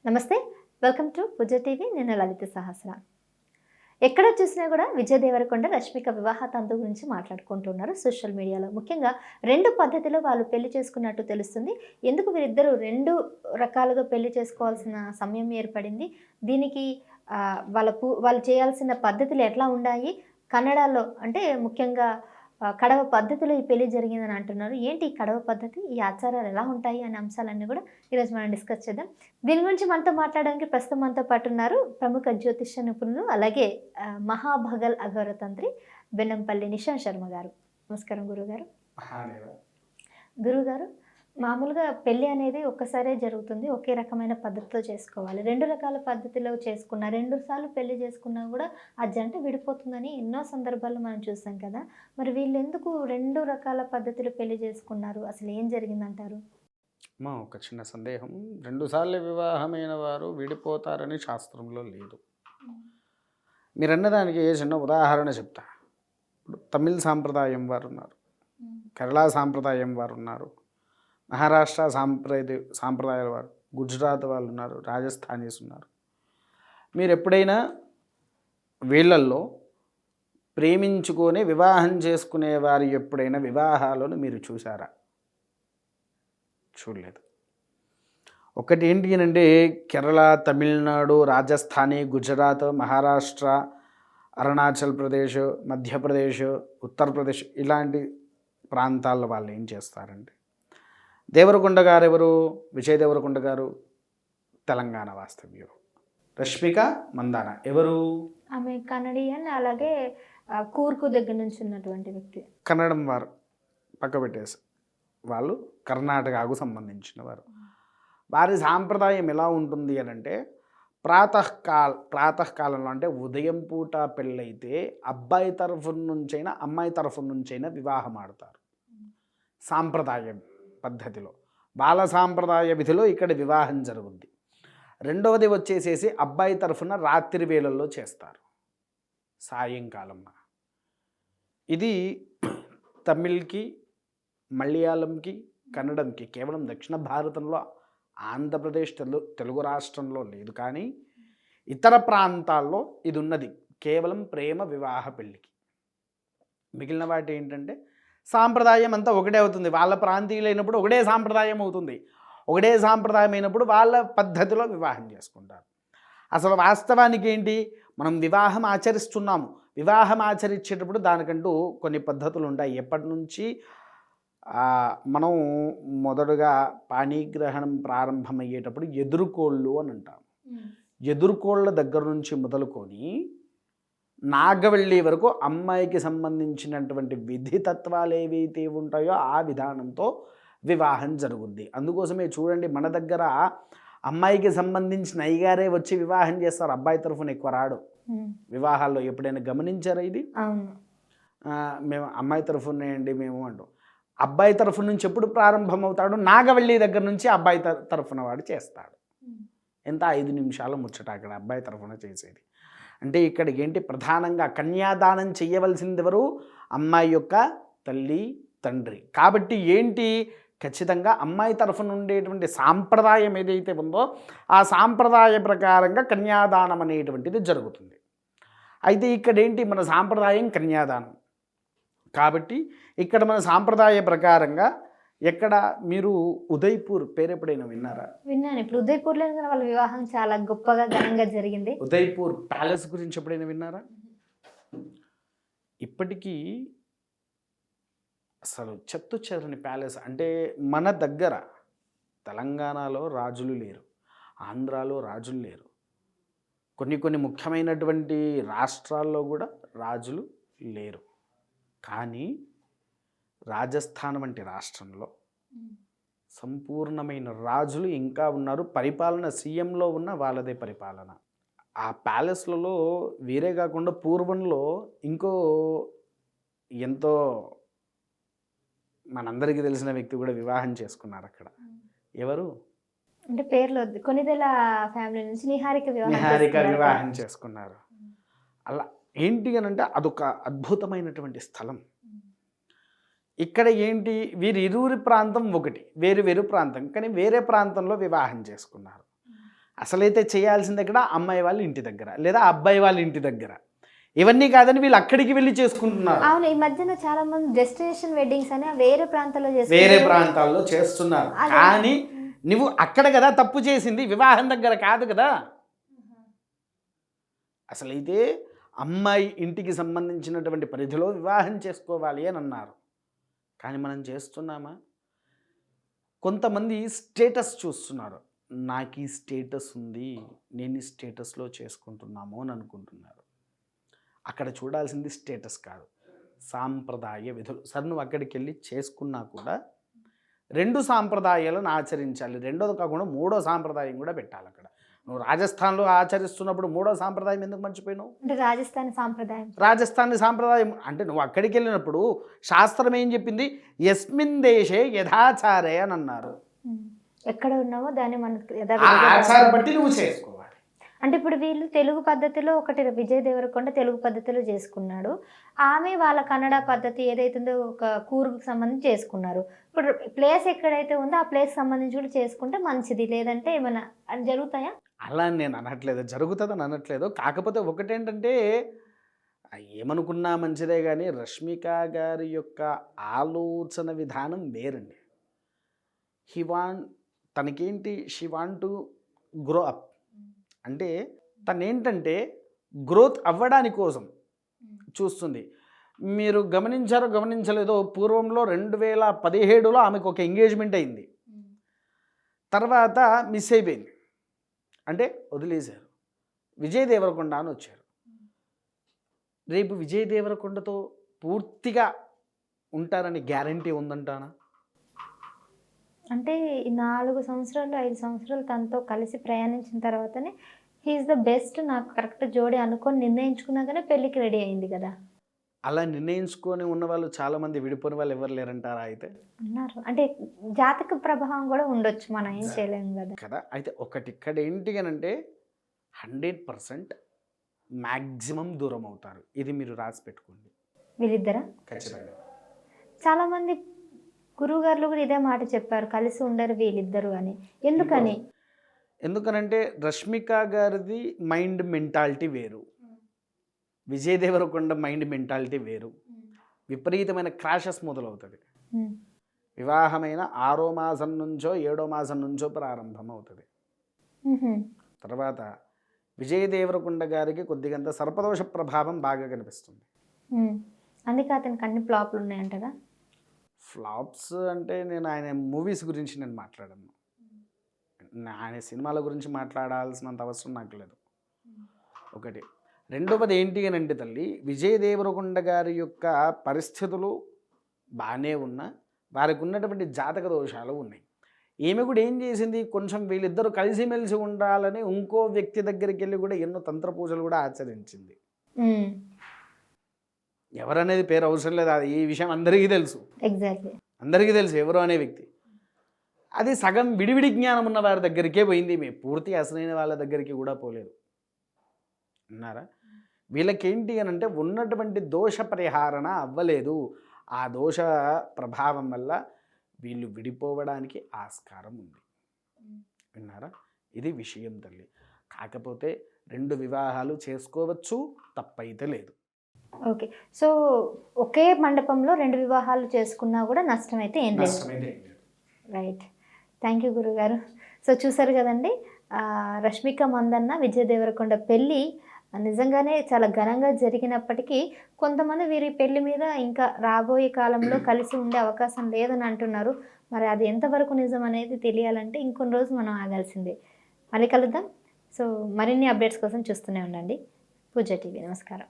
నమస్తే, welcome to puja TV. నేను లలిత సహస్ర. ఎక్కడ చూసినా కూడా విజయ్ దేవరకొండ రష్మిక వివాహ తంతు గురించి మాట్లాడుకుంటున్నారు సోషల్ మీడియాలో. ముఖ్యంగా రెండు పద్ధతిలో వాళ్ళు పెళ్లి చేసుకున్నట్టు తెలుస్తుంది. ఎందుకు వీరిద్దరూ రెండు రకాలుగా పెళ్లి చేసుకోవాల్సిన సమయం ఏర్పడింది? దీనికి వాళ్ళు చేయాల్సిన పద్ధతులు ఎట్లా ఉన్నాయి? కన్నడలో అంటే ముఖ్యంగా కడవ పద్ధతిలో ఈ పెళ్లి జరిగిందని అంటున్నారు. ఏంటి ఈ కడవ పద్ధతి, ఈ ఆచారాలు ఎలా ఉంటాయి అనే అంశాలన్నీ కూడా ఈరోజు మనం డిస్కస్ చేద్దాం. దీని గురించి మనతో మాట్లాడడానికి ప్రస్తుతం మనతో పాటు ఉన్నారు ప్రముఖ జ్యోతిష్య నిపుణులు, అలాగే మహాభగల్ అఘోరతంత్రి బెన్నంపల్లి నిశాంత్ శర్మ గారు. నమస్కారం గురుగారు. గురుగారు, మామూలుగా పెళ్ళి అనేది ఒక్కసారే జరుగుతుంది, ఒకే రకమైన పద్ధతిలో చేసుకోవాలి. రెండు రకాల పద్ధతిలో చేసుకున్న, 2 సార్లు పెళ్లి చేసుకున్నా కూడా ఆ జంట విడిపోతుందని ఎన్నో సందర్భాల్లో మనం చూసాం కదా. మరి వీళ్ళు ఎందుకు 2 రకాల పద్ధతిలో పెళ్లి చేసుకున్నారు? అసలు ఏం జరిగిందంటారు? ఒక చిన్న సందేహం. 2 సార్లు వివాహమైన వారు విడిపోతారని శాస్త్రంలో లేదు. మీరన్నదానికి చిన్న ఉదాహరణ చెప్తా. ఇప్పుడు తమిళ్ సాంప్రదాయం వారు ఉన్నారు, కేరళ సాంప్రదాయం వారు ఉన్నారు, మహారాష్ట్ర సాంప్రదాయాల వారు, గుజరాత్ వాళ్ళు ఉన్నారు, రాజస్థానీస్ ఉన్నారు. మీరు ఎప్పుడైనా వీళ్ళల్లో ప్రేమించుకొని వివాహం చేసుకునే వారి ఎప్పుడైనా వివాహాలను మీరు చూసారా? చూడలేదు. ఒకటి ఏంటి అంటే కేరళ, తమిళనాడు, రాజస్థానీ, గుజరాత్, మహారాష్ట్ర, అరుణాచల్ ప్రదేశ్, మధ్యప్రదేశ్, ఉత్తరప్రదేశ్ ఇలాంటి ప్రాంతాల వాళ్ళు ఏం చేస్తారంటే, దేవరకొండ గారు ఎవరు? విజయ్ దేవరకొండ గారు తెలంగాణ వాస్తవ్యులు. రష్మిక మందాన ఎవరు? ఆమె కన్నడియన్, అలాగే కూర్కు దగ్గర నుంచి ఉన్నటువంటి వ్యక్తి. కన్నడం వారు పక్క పెట్టేసి, వాళ్ళు కర్ణాటకకు సంబంధించిన వారు. వారి సాంప్రదాయం ఎలా ఉంటుంది అని అంటే, ప్రాతకాలంలో అంటే ఉదయం పూట పెళ్ళైతే అబ్బాయి తరఫు నుంచైనా అమ్మాయి తరఫు నుంచైనా వివాహం ఆడతారు. సాంప్రదాయం పద్ధతిలో, బాల సాంప్రదాయ విధిలో ఇక్కడ వివాహం జరుగుద్ది. రెండవది వచ్చేసేసి అబ్బాయి తరఫున రాత్రి వేళల్లో చేస్తారు, సాయంకాలంలో. ఇది తమిళ్కి, మలయాళంకి, కన్నడంకి కేవలం దక్షిణ భారతంలో, ఆంధ్రప్రదేశ్ తెలుగు రాష్ట్రంలో లేదు, కానీ ఇతర ప్రాంతాల్లో ఇది ఉన్నది కేవలం ప్రేమ వివాహ పెళ్ళికి. మిగిలిన వాటి ఏంటంటే సాంప్రదాయం అంతా ఒకటే అవుతుంది. వాళ్ళ ప్రాంతీయులైనప్పుడు ఒకటే సాంప్రదాయం అవుతుంది, ఒకటే సాంప్రదాయం అయినప్పుడు వాళ్ళ పద్ధతిలో వివాహం చేసుకుంటారు. అసలు వాస్తవానికి ఏంటి, మనం వివాహం ఆచరిస్తున్నాము. వివాహం ఆచరించేటప్పుడు దానికంటూ కొన్ని పద్ధతులు ఉంటాయి. ఎప్పటి నుంచి మనం మొదటగా పాణిగ్రహణం ప్రారంభమయ్యేటప్పుడు ఎదురుకోళ్ళు అని అంటాం. ఎదురుకోళ్ళ దగ్గర నుంచి మొదలుకొని నాగవెళ్ళి వరకు అమ్మాయికి సంబంధించినటువంటి విధితత్వాలు ఏవైతే ఉంటాయో ఆ విధానంతో వివాహం జరుగుద్ది. అందుకోసమే చూడండి, మన దగ్గర అమ్మాయికి సంబంధించిన అయ్యగారే వచ్చి వివాహం చేస్తారు, అబ్బాయి తరఫున ఎక్కువ రాడు వివాహాల్లో. ఎప్పుడైనా గమనించారా ఇది? మేము అమ్మాయి తరఫునేయండి మేము అంటాం. అబ్బాయి తరఫు నుంచి ఎప్పుడు ప్రారంభమవుతాడు? నాగవెళ్ళి దగ్గర నుంచి అబ్బాయి తరఫున వాడు చేస్తాడు. ఎంత 5 నిమిషాల ముచ్చట అక్కడ అబ్బాయి తరఫున చేసేది. అంటే ఇక్కడికి ఏంటి, ప్రధానంగా కన్యాదానం చేయవలసింది ఎవరు? అమ్మాయి యొక్క తల్లి, తండ్రి. కాబట్టి ఏంటి, ఖచ్చితంగా అమ్మాయి తరఫున ఉండేటువంటి సాంప్రదాయం ఏదైతే ఉందో ఆ సాంప్రదాయ ప్రకారంగా కన్యాదానం అనేటువంటిది జరుగుతుంది. అయితే ఇక్కడ ఏంటి, మన సాంప్రదాయం కన్యాదానం కాబట్టి ఇక్కడ మన సాంప్రదాయ ప్రకారంగా ఎక్కడ మీరు ఉదయ్పూర్ పేరు ఎప్పుడైనా విన్నారా? విన్నాను. ఇప్పుడు ఉదయ్పూర్లో వాళ్ళ వివాహం చాలా గొప్పగా ఘనంగా జరిగింది. ఉదయ్పూర్ ప్యాలెస్ గురించి ఎప్పుడైనా విన్నారా? ఇప్పటికీ అసలు చెత్త చెరని ప్యాలెస్. అంటే మన దగ్గర తెలంగాణలో రాజులు లేరు, ఆంధ్రాలో రాజులు లేరు, కొన్ని ముఖ్యమైనటువంటి రాష్ట్రాల్లో కూడా రాజులు లేరు. కానీ రాజస్థాన్ వంటి రాష్ట్రంలో సంపూర్ణమైన రాజులు ఇంకా ఉన్నారు. పరిపాలన సీఎంలో ఉన్న వాళ్ళదే పరిపాలన. ఆ ప్యాలెస్లలో వేరే కాకుండా పూర్వంలో ఇంకో ఎంతో మనందరికీ తెలిసిన వ్యక్తి కూడా వివాహం చేసుకున్నారు అక్కడ. ఎవరు అంటే పేర్లు కొనిదెల ఫ్యామిలీ నుంచి నిహారిక వివాహం చేసుకున్నారు. అలా ఏంటి అని అంటే అదొక అద్భుతమైనటువంటి స్థలం. ఇక్కడ ఏంటి, వీరి ఇరువురి ప్రాంతం ఒకటి, వేరు ప్రాంతం, కానీ వేరే ప్రాంతంలో వివాహం చేసుకున్నారు. అసలైతే చేయాల్సింది ఎక్కడ అమ్మాయి వాళ్ళ ఇంటి దగ్గర లేదా అబ్బాయి వాళ్ళ ఇంటి దగ్గర. ఇవన్నీ కాదని వీళ్ళు అక్కడికి వెళ్ళి చేసుకుంటున్నారు. అవును, ఈ మధ్యన చాలా మంది డెస్టినేషన్ వెడ్డింగ్స్ అని వేరే ప్రాంతాల్లో వేరే ప్రాంతాల్లో చేస్తున్నారు. కానీ నువ్వు అక్కడ కదా తప్పు చేసింది, వివాహం దగ్గర కాదు కదా. అసలైతే అమ్మాయి ఇంటికి సంబంధించినటువంటి పరిధిలో వివాహం చేసుకోవాలి అని అన్నారు. కానీ మనం చేస్తున్నామా? కొంతమంది స్టేటస్ చూస్తున్నారు. నాకు ఈ స్టేటస్ ఉంది, నేను ఈ స్టేటస్లో చేసుకుంటున్నాము అని అనుకుంటున్నారు. అక్కడ చూడాల్సింది స్టేటస్ కాదు, సాంప్రదాయ విధులు. సరే నువ్వు అక్కడికి వెళ్ళి చేసుకున్నా కూడా 2 సాంప్రదాయాలను ఆచరించాలి. రెండోది కాకుండా 3వ సాంప్రదాయం కూడా పెట్టాలి. అక్కడ నువ్వు రాజస్థాన్లో ఆచరిస్తున్నప్పుడు 3వ సాంప్రదాయం ఎందుకు మర్చిపోయినావు? అంటే రాజస్థాన్ సాంప్రదాయం అంటే నువ్వు అక్కడికి వెళ్ళినప్పుడు శాస్త్రం ఏం చెప్పింది? యస్మిన్ దేశే యథాచారే అని అన్నారు. ఎక్కడ ఉన్నామో దాన్ని మనకు ఆచార బట్టి నువ్వు చేసుకోవాలి. అంటే ఇప్పుడు వీళ్ళు తెలుగు పద్ధతిలో ఒకటి విజయ్ దేవరకొండ తెలుగు పద్ధతిలో చేసుకున్నాడు, ఆమె వాళ్ళ కన్నడ పద్ధతి ఏదైతుందో ఒక కూరుకు సంబంధించి చేసుకున్నారు. ఇప్పుడు ప్లేస్ ఎక్కడైతే ఉందో ఆ ప్లేస్ సంబంధించి కూడా చేసుకుంటే మంచిది, లేదంటే ఏమైనా జరుగుతాయా? అలా నేను అనట్లేదు, జరుగుతుందని అనట్లేదు. కాకపోతే ఒకటేంటంటే ఏమనుకున్నా మంచిదే, కానీ రష్మిక గారి యొక్క ఆలోచన విధానం వేరండి. తనకేంటి, she want to grow up. అంటే తనేంటంటే గ్రోత్ అవ్వడాని కోసం చూస్తుంది. మీరు గమనించలేదో, పూర్వంలో 2017లో ఆమెకు ఒక ఎంగేజ్మెంట్ అయింది, తర్వాత మిస్ అయిపోయింది, అంటే వదిలేశారు. విజయ్ దేవరకొండ అని వచ్చారు. రేపు విజయ్ దేవరకొండతో పూర్తిగా ఉంటారని గ్యారంటీ ఉందంటానా? అంటే 4 సంవత్సరాలు 5 సంవత్సరాలు తనతో కలిసి ప్రయాణించిన తర్వాతనే హీఈస్ ద బెస్ట్, నాకు కరెక్ట్ జోడి అనుకొని నిర్ణయించుకున్నాకనే పెళ్ళికి రెడీ అయింది కదా. అలా నిర్ణయించుకొని ఉన్న వాళ్ళు చాలామంది, విడిపోయిన వాళ్ళు ఎవరు లేరంటారా? అయితే ఉన్నారు. అంటే జాతక ప్రభావం కూడా ఉండొచ్చు, మనం ఏం చేయలేము కదా కదా. అయితే ఒకటి ఇక్కడ ఏంటి అని అంటే 100% మ్యాక్సిమం దూరం అవుతారు. ఇది మీరు రాసి పెట్టుకోండి. వీళ్ళిద్దరా? ఖచ్చితంగా. చాలామంది గురువు గారు కూడా ఇదే మాట చెప్పారు, కలిసి ఉండరు వీళ్ళిద్దరు అని. ఎందుకనంటే రష్మిక గారిది మైండ్ మెంటాలిటీ వేరు, విజయ్ దేవరకొండ మైండ్ మెంటాలిటీ వేరు. విపరీతమైన క్రాషెస్ మొదలవుతుంది. వివాహమైన 6వ మాసం నుంచో 7వ మాసం నుంచో ప్రారంభం అవుతుంది. తర్వాత విజయ్ దేవరకొండ గారికి కొద్దిగంత సర్పదోష ప్రభావం బాగా కనిపిస్తుంది. అందుకే అతనికి అన్ని ఫ్లాప్లు ఉన్నాయంటారా? ఫ్లాప్స్ అంటే నేను ఆయన మూవీస్ గురించి నేను మాట్లాడను, ఆయన సినిమాల గురించి మాట్లాడాల్సినంత అవసరం నాకు లేదు. ఒకటి. రెండవది ఏంటి అని అంటే తల్లి, విజయ్ దేవరకొండ గారి యొక్క పరిస్థితులు బాగానే ఉన్నా వారికి ఉన్నటువంటి జాతక దోషాలు ఉన్నాయి. ఈమె కూడా ఏం చేసింది, కొంచెం వీళ్ళిద్దరూ కలిసిమెలిసి ఉండాలని ఇంకో వ్యక్తి దగ్గరికి వెళ్ళి కూడా ఎన్నో తంత్ర పూజలు కూడా ఆచరించింది. ఎవరనేది పేరు అవసరం లేదు, అది ఈ విషయం అందరికీ తెలుసు. ఎగ్జాక్ట్లీ అందరికీ తెలుసు ఎవరు అనే వ్యక్తి. అది సగం విడివిడి జ్ఞానం ఉన్న వారి దగ్గరికే పోయింది, మేము పూర్తి అసలైన వాళ్ళ దగ్గరికి కూడా పోలేదు. అన్నారా? వీళ్ళకేంటి అని అంటే ఉన్నటువంటి దోష పరిహారణ అవ్వలేదు. ఆ దోష ప్రభావం వల్ల వీళ్ళు విడిపోవడానికి ఆస్కారం ఉంది. విన్నారా? ఇది విషయం తల్లి. కాకపోతే 2 వివాహాలు చేసుకోవచ్చు, తప్పైతే లేదు. ఓకే. సో ఒకే మండపంలో 2 వివాహాలు చేసుకున్నా కూడా నష్టమైతే ఏం లేదు. రైట్. థ్యాంక్ యూ గురుగారు. సో చూసారు కదండి, రష్మిక మందన్న విజయ్ దేవరకొండ పెళ్ళి నిజంగానే చాలా ఘనంగా జరిగినప్పటికీ కొంతమంది వీరి పెళ్లి మీద ఇంకా రాబోయే కాలంలో కలిసి ఉండే అవకాశం లేదని అంటున్నారు. మరి అది ఎంతవరకు నిజం అనేది తెలియాలంటే ఇంకొన్ని రోజులు మనం ఆగాల్సిందే. మళ్ళీ కలుద్దాం. సో మరిన్ని అప్డేట్స్ కోసం చూస్తూనే ఉండండి పూజ టీవీ. నమస్కారం.